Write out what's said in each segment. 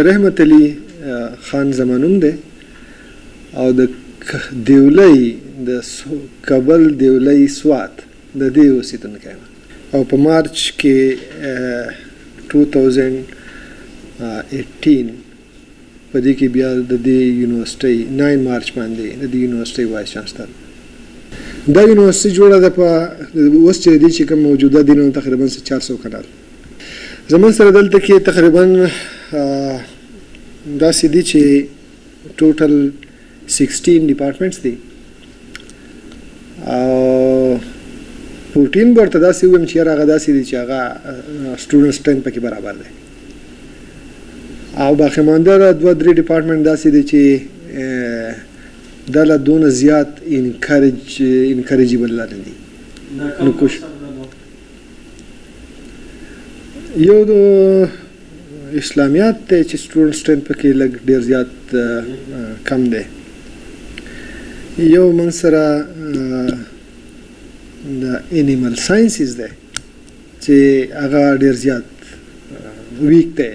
رحمت علي خان زمانوم دی او د دیولۍ د کابل دیولۍ سوات د دې اوسېدونکی یم او په مارچ کې 2018 په دې کې بیا د دې یونیورسټۍ 9 مارچ باندې د دې یونیورسټۍ وایس چانسلر دا یونیورسټۍ جوړه ده په اوس چې دې چې کوم موجوده دي نو تقریبا 400 کلال زمون سره دلته کې تقریبا داسې دي چې ټوټل 16 ډپارټمنټس دي او 14 ورته داسې ویم چې هغه داسې دي چې هغه سټوډنټ سټرینث پکې برابر دی او باقي مانده 2-3 ډپارټمنټ داسې دي چې دا لا دونه زیات انکریجبل نه دي نو کوش یو د اسلامیات ته چې سټوډنټ سټرینث پکې لږ ډېر زیات کم دی یو موږ سره د انیمل ساینسز دی چې هغه ډېر زیات ویک دی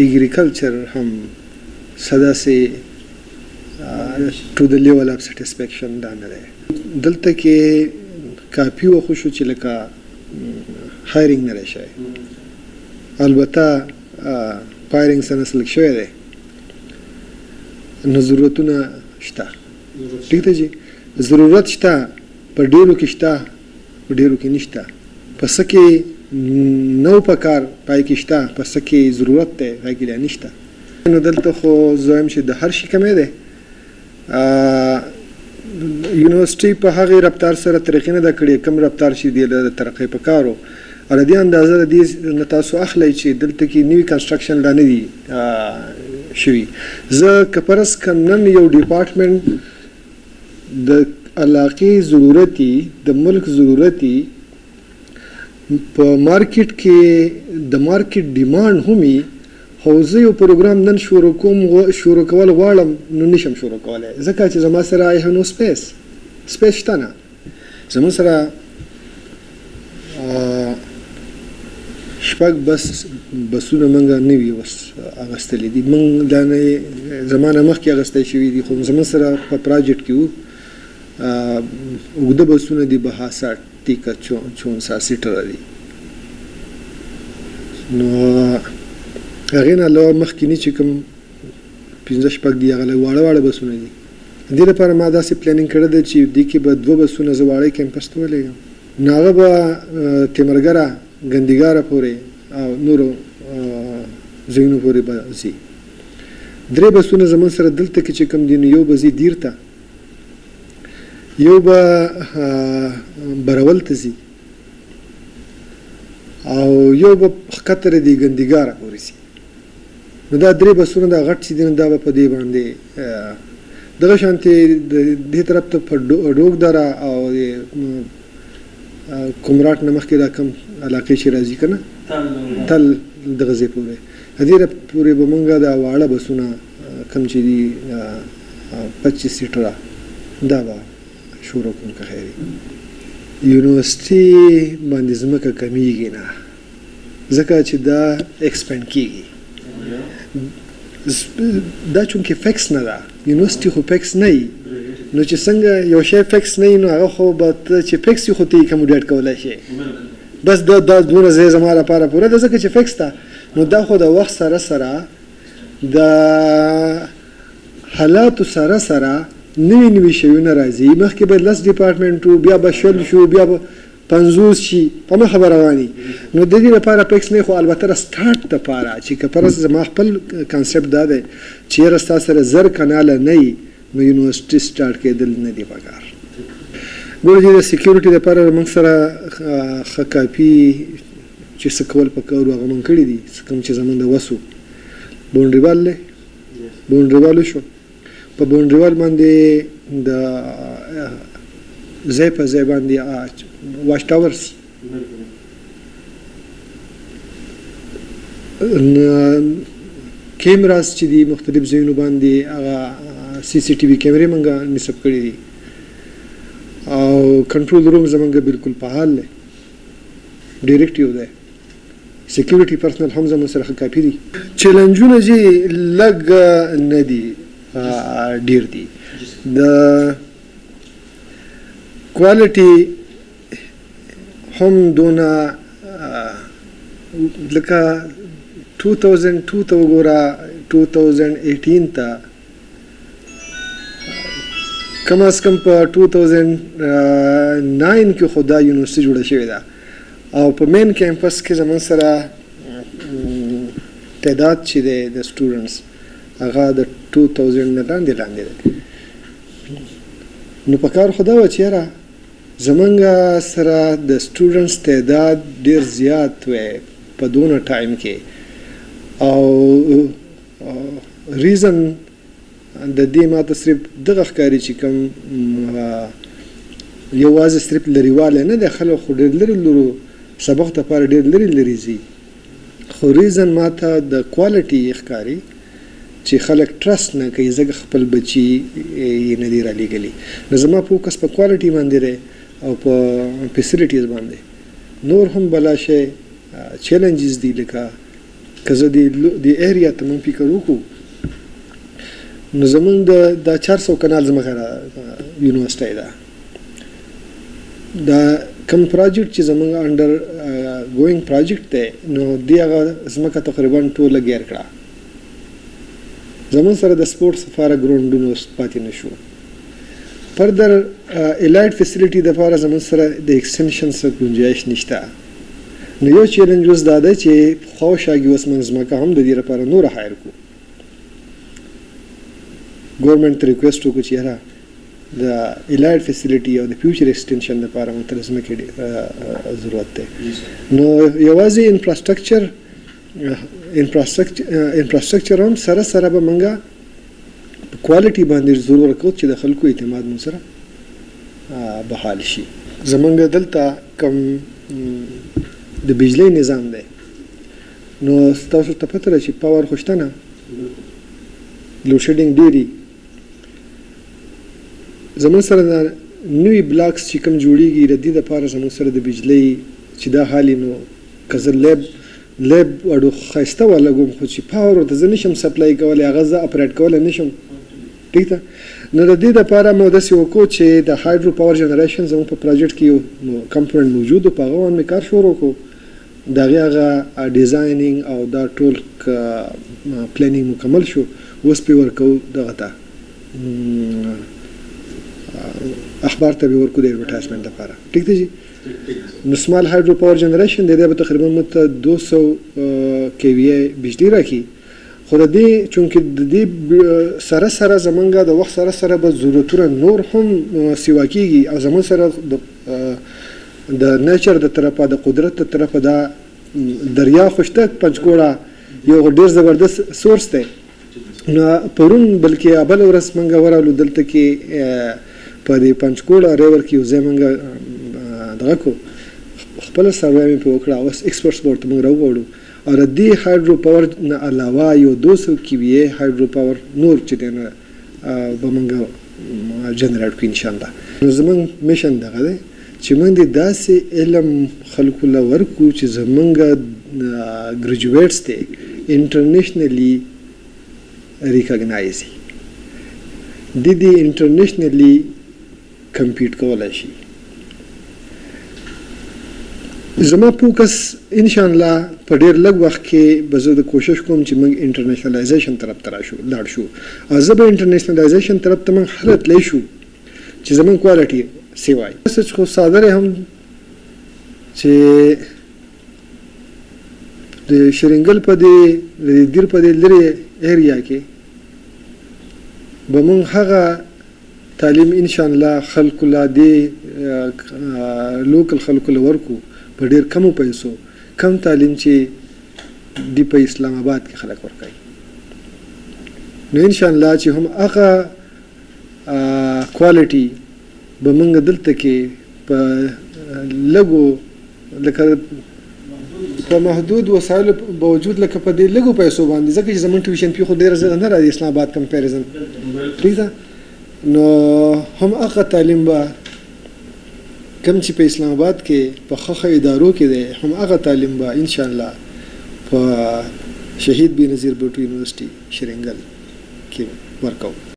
ایګریکلچر هم سداسې ټو د لیول اف سټیسفیکشن دا نه دی دلته کې کافي وخت شو چې لکه هایرینګ نه دی شوی البته فایرینګ سره سلک شوی دی نو ضرورتونه شته ټیک دی جی ضرورت شته په ډېرو کې شته په ډېرو کې نشته په څه کې نو په کار پای کې شته په څه کې ضرورت دی پای کې نشته نو دلته خو زه وایم چې د هر شي کمی دی یونیورسټۍ په هغې رفتار سره ترقي نه ده کړې کوم رفتار چې دی د ترقۍ په کار و او د دې اندازه د دې نه تاسو اخلئ چې دلته کې نوي کنسټرکشن لا نه دي شوي زه که فرض کړم نن یو ډپارټمنټ د علاقې ضرورتي د ملک ضرورتي په مارکیټ کې د مارکیټ ډیمانډ هم وي خو زه یو پروګرام نن شروع کول غواړم نو نشم شروع کولی ځکه چې زما سره آی هیو نو سپیس شته نه زموږ سره شپږ بسونه موږ نوي اوس اخیستلي دي موږ دا نه زمانه مخکې اخیستی شوي دي خو زموږ سره په پراجیکټ کې وو اوږده بسونه دي 62 ټیکه 64 سیټره دي نو هغې نه علاوه مخکیني چې کوم 15 دي هغه لږ واړه بسونه دي دې لپاره ما داسې پلانینګ کړی دی چې دې کې به 2 بسونه زه واړی کیمپس ته ولېږم نو هغه به تیمرګره ګندیګاره پورې او نورو ځایونو پورې به ځي 3 بسونه زموږ سره دلته کې چې کوم دي نو یو به ځي دیر ته یو به برول ته ځي او یو به ښکته دی ګندیګاره پورې ځي نو دا 3 بسونه دا غټ چې دي نو دا به په دې باندې دغه شانتې دې طرف ته په ډوک دره او کمراټ نه مخکې دا کم علاقې چې راځي که نه تل دغه ځای پورې دې پورې به موږ دا واړه بسونه کم چې دي 25 سیټره دا به شروع کوم که خیري یونیورسټي باندې ځمکه کمیږي نه ځکه چې دا ایکسپینډ کیږي دا چونکې فکس نه ده یونیورسټي خو فکس نه وي نو چې څنګه یو شی فکس نه وي نو هغه خو به چې فکس وي خو ته یې کموډیټ کولی شي بس دا دونه ځای زما لپاره پوره ده ځکه چې فکس ده نو دا خو د وخت سره سره د حالاتو سره سره نوي شیونه راځي مخکې به 10 ډپارټمنټ وو بیا به 20 شو بیا به 50 شي په مخه به رواني نو د دې لپاره فکس نه خو البته د سټارټ دپاره چې که فرض زما خپل کنسپټ دا دی چې یاره ستا سره 10 کناله نه وي نو یونیورسټي سټارټ کېدل نه دي پکار ګوره چې د سیکیورټي دپاره موږ سره ښه کافي چې څه کول پکار وو هغه موږ کړي دي کوم چې زموږ د وس وو بونډریوال دی بونډریوال وشو په بونډریوال باندې د ځای په ځای باندې واچ ټاورز کیمراز چې دي مختلف ځایونو باندې هغه سی سی ټي وي کیمرې موږ نصب کړي دي او کنټرول روم زمونږ بالکل فعال دی ډایرکټ یو دی سکیورټي پرسنل هم زموږ سره کافي دي. چیلنجونه چې لږ نه دي ډیر دي. د کوالټي هم دونه لکه 2002 ته وګوره 2018 ته کم از کم په 2009 کې خو دا یونیورسټي جوړه شوې ده او په مین کیمپس کې زموږ سره تعداد چې دی د سټوډنټس هغه د 2000 نه لاندې دی. نو په کار خو دا وه چې یاره زمونږ سره د سټوډنټس تعداد ډېر زیات وی په دونه ټایم کې او ریزن د دې ماته صرف دغه ښکاري چې کوم یوازې صرف لرېوالی نه دی خلک خو ډېر لرې سبق دپاره ډېر لرې ځي خو ریزن ماته د کوالټي ښکاري چې خلک ټرسټ نه کوي ځکه خپل بچي یې نه دي رالیږلي. نو زما فوکس په کوالټي باندې دی او په فیسیلیټیز باندې. نور هم بلا شی چیلنجز دي لکه که زه د ایریا ته مونږ فکر وکړو نو زمونږ د 400 کنال ځمکه یونیورسټۍ ده. دا کوم پروجیکټ چې زمونږ انډر ګوینګ پروجیکټ دی نو دې هغه ځمکه تقریبا ټوله ګیر کړه. زمون سره د سپورټس لپاره ګراوندونه پاتې نه شو. فردر الایټ فیسیلیټي دپاره زمون سره د ایکسټنشن څخه ګنجایش نشته. نو یو چیلنج اوس دا دی چې پخوا شاګي اوس موږ ځمکه هم د دې لپاره نوره هایر کړو. ګورنمنټ ته ریکویسټ وکړو چې یاره د الایټ فیسیلیټي او د فیوچر ایکسټنشن لپاره موږ ته د ځمکې ضرورت دی. نو یوازې انفراسترکچر هم سره به موږ په کوالټي باندې زور ورکړو چې د خلکو اعتماد مو سره بحال شي. زمونږ دلته کوم د بجلی نظام دی نو ستاسو ته پته ده چې پاور خو شته نه لوډ شیډینګ ډېري. زموږ سره د نوي بلاکس چې کوم جوړیږي د دې دپاره زموږ سره د بجلی چې دا حالي نو که زه لیب اډو ښایسته ولګوم خو چې پاور ورته زه نشم سپلای کولی هغه زه اپریټ کولی نشم. ټیک ده. نو د دې دپاره مو داسې وکړو چې د هایډرو پاور جنریشن زموږ په پروجیکټ کې یو کمپوننټ موجود و په هغه باندې مې کار شروع کړو. د هغې هغه ډیزاینینګ او دا ټول پلانینګ مکمل شو. اوس پې ورکوو دغه ته اخبار ته به ورکو د ایډورټایزمنټ لپاره. ټیک دی جی. نو سمال هایډرو پاور جنریشن دی به تقریبا مت 200 KVA بجلی راکړي خو د دې چونکې د دې سره زمونږ د وخت سره به ضرورتونه نور هم سیوا کېږي او زمونږ سره د نیچر د طرفه د قدرت د طرفه دا دریا خو شته پنجګوړه یو ډېر زبردست سورس دی. نو پرون بلکې بله ورځ موږ ورغلو دلته کې په دې پنجګوړه ریور کې یو ځای موږ دغه کو خپله سروې مې پې وکړه اوس ایکسپرټس ورته موږ راوغواړو او د دې هایډرو پاور نه علاوه یو 200 KVA هایډرو پاور نور چې دی نه به موږ جنریټ کړو انشاءالله. نو زموږ میشن دغه دی چې موږ د داسې علم خلکو له ورکړو چې زموږ ګریجویټس دی انټرنیشنلی ریکګنایز دي انټرنیشنلی کمپیټ کولی شي. زما فوکس ان شاء الله په ډېر لږ وخت کې به زه د کوشش کوم چې موږ انټرنیشنلایزیشن طرف ته لاړ شو او زه به انټرنیشنلایزیشن طرف ته موږ هله تللی شو چې زموږ کوالټي سیوای. سچ خو ساده دی هم چې د شرنګل په دې د دیر په دې لرې ایریا کې به موږ هغه تعلیم ان شاء الله خلکو لا دې لوکل خلکو له ورکو په ډېر کمو پیسو کم تعلیم چې دی په اسلام آباد کې خلک ورکوي. نو ان شاء الله چې هم هغه کوالټي به موږ دلته کې په لږو لکه په محدود وسایلو باوجود لکه په دې لږو پیسو باندې ځکه چې زموږ ټیوشن فی خو ډېره زیاته نه راځي اسلام آباد کمپیریزن. ټیک ده. نو هم هغه تعلیم به کوم چې په اسلام آباد کې په ښه ادارو کې دی هم هغه تعلیم به ان شاء الله په شهید بېنظیر بوټو یونیورسيټي شرنګل کې ورکوم.